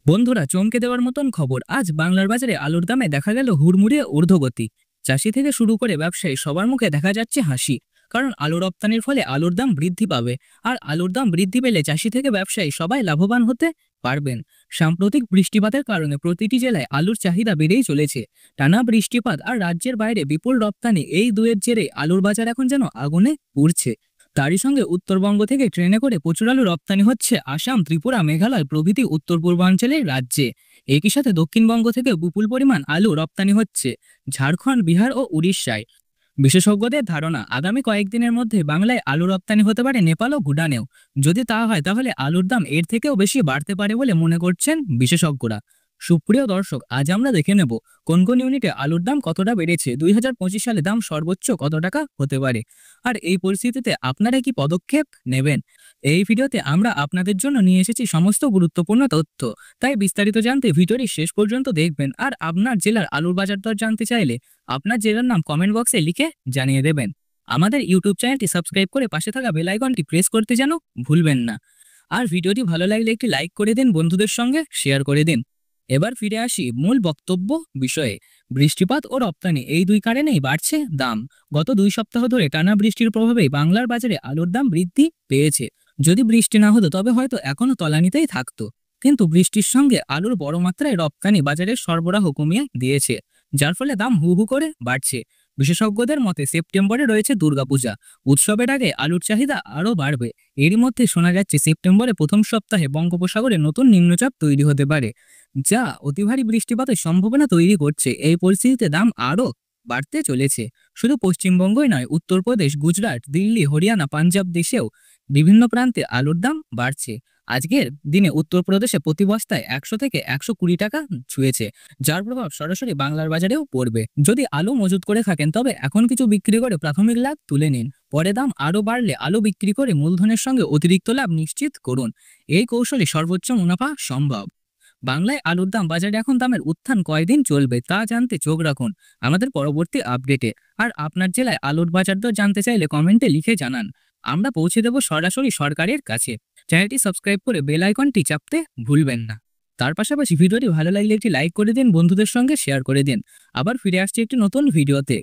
বন্ধুরা, চমকে দেওয়ার মতন খবর। আজ বাংলার বাজারে আলুর দামে দেখা গেল হুড়মুড়িয়ে ঊর্ধ্বগতি। চাষি থেকে শুরু করে ব্যবসায়ী সবার মুখে দেখা যাচ্ছে হাসি। কারণ আলু রপ্তানির ফলে আলুর দাম বৃদ্ধি পাবে। আর আলুর দাম বৃদ্ধি পেলে চাষি থেকে ব্যবসায়ী সবাই লাভবান হতে পারবেন। সাম্প্রতিক বৃষ্টিপাতের কারণে প্রতিটি জেলায় আলুর চাহিদা বেড়েই চলেছে। টানা বৃষ্টিপাত আর রাজ্যের বাইরে বিপুল রপ্তানি, এই দুয়ের জেরে আলুর বাজার এখন যেন আগুনে পুড়ছে। তারই সঙ্গে উত্তরবঙ্গ থেকে ট্রেনে করে প্রচুর আলু রপ্তানি হচ্ছে আসাম, ত্রিপুরা, মেঘালয় প্রভৃতি উত্তর পূর্বাঞ্চলের রাজ্যে। একই সাথে দক্ষিণবঙ্গ থেকে বিপুল পরিমাণ আলু রপ্তানি হচ্ছে ঝাড়খণ্ড, বিহার ও উড়িষ্যায়। বিশেষজ্ঞদের ধারণা, আগামী কয়েকদিনের মধ্যে বাংলায় আলু রপ্তানি হতে পারে নেপাল ও ভুটানেও। যদি তা হয় তাহলে আলুর দাম এর থেকেও বেশি বাড়তে পারে বলে মনে করছেন বিশেষজ্ঞরা। সুপ্রিয় দর্শক, আজ আমরা দেখে নেব কোন কোন ইউনিটে আলুর দাম কতটা বেড়েছে, 2025 সালে দাম সর্বোচ্চ কত টাকা হতে পারে, আর এই পরিস্থিতিতে আপনারা কি পদক্ষেপ নেবেন। এই ভিডিওতে আমরা আপনাদের জন্য নিয়ে এসেছি সমস্ত গুরুত্বপূর্ণ তথ্য। তাই বিস্তারিত জানতে ভিডিওটি শেষ পর্যন্ত দেখবেন। আর আপনার জেলার আলুর বাজার দর জানতে চাইলে আপনার জেলার নাম কমেন্ট বক্সে লিখে জানিয়ে দেবেন। আমাদের ইউটিউব চ্যানেলটি সাবস্ক্রাইব করে পাশে থাকা বেল আইকনটি প্রেস করতে যেন ভুলবেন না। আর ভিডিওটি ভালো লাগলে একটি লাইক করে দিন, বন্ধুদের সঙ্গে শেয়ার করে দিন। এবার ফিরে আসি মূল বক্তব্য বিষয়ে। বৃষ্টিপাত ও রপ্তানি, এই দুই কারণেই বাড়ছে দাম। গত 2 সপ্তাহ ধরে টানা বৃষ্টির প্রভাবে বাংলার বাজারে আলুর দাম বৃদ্ধি পেয়েছে। যদি বৃষ্টি না হতো তবে হয়তো এখনো তলানিতেই থাকতো। কিন্তু বৃষ্টির সঙ্গে আলুর বড় মাত্রায় রপ্তানি বাজারের সরবরাহ কমিয়ে দিয়েছে, যার ফলে দাম হু হু করে বাড়ছে। বিশেষজ্ঞদের মতে সেপ্টেম্বরে রয়েছে দুর্গাপূজা। উৎসবের আগে আলুর চাহিদা আরও বাড়বে। এরই মধ্যে শোনা যাচ্ছে সেপ্টেম্বরে প্রথম সপ্তাহে বঙ্গোপসাগরে নতুন নিম্নচাপ তৈরি হতে পারে, যা অতি ভারী বৃষ্টিপাতের সম্ভাবনা তৈরি করছে। এই পরিস্থিতিতে দাম আরও বাড়তে চলেছে। শুধু পশ্চিমবঙ্গই নয়, উত্তরপ্রদেশ, গুজরাট, দিল্লি, হরিয়ানা, পাঞ্জাব দেশেও বিভিন্ন প্রান্তে আলুর দাম বাড়ছে। আজকের দিনে উত্তরপ্রদেশে প্রতি বস্তায় 100 থেকে 120 টাকা ছুঁয়েছে, যার প্রভাব সরাসরি বাংলার বাজারেও পড়বে। যদি আলু মজুত করে থাকেন তবে এখন কিছু বিক্রি করে প্রাথমিক লাভ তুলে নিন। পরে দাম আরও বাড়লে আলু বিক্রি করে মূলধনের সঙ্গে অতিরিক্ত লাভ নিশ্চিত করুন। এই কৌশলে সর্বোচ্চ মুনাফা সম্ভব। বাংলায় আলুর দাম বাজারে এখন দামের উত্থান কয়দিন চলবে তা জানতে চোখ রাখুন আমাদের পরবর্তী আপডেটে। আর আপনার জেলায় আলুর বাজার দর জানতে চাইলে কমেন্টে লিখে জানান। আমরা পৌঁছে দেব সরাসরি সরকারের কাছে। চ্যানেলটি সাবস্ক্রাইব করে বেল আইকনটি চাপতে ভুলবেন না। তার পাশাপাশি ভিডিওটি ভালো লাগলে একটি লাইক করে দিন, বন্ধুদের সঙ্গে শেয়ার করে দিন। আবার ফিরে আসছে একটি নতুন ভিডিওতে।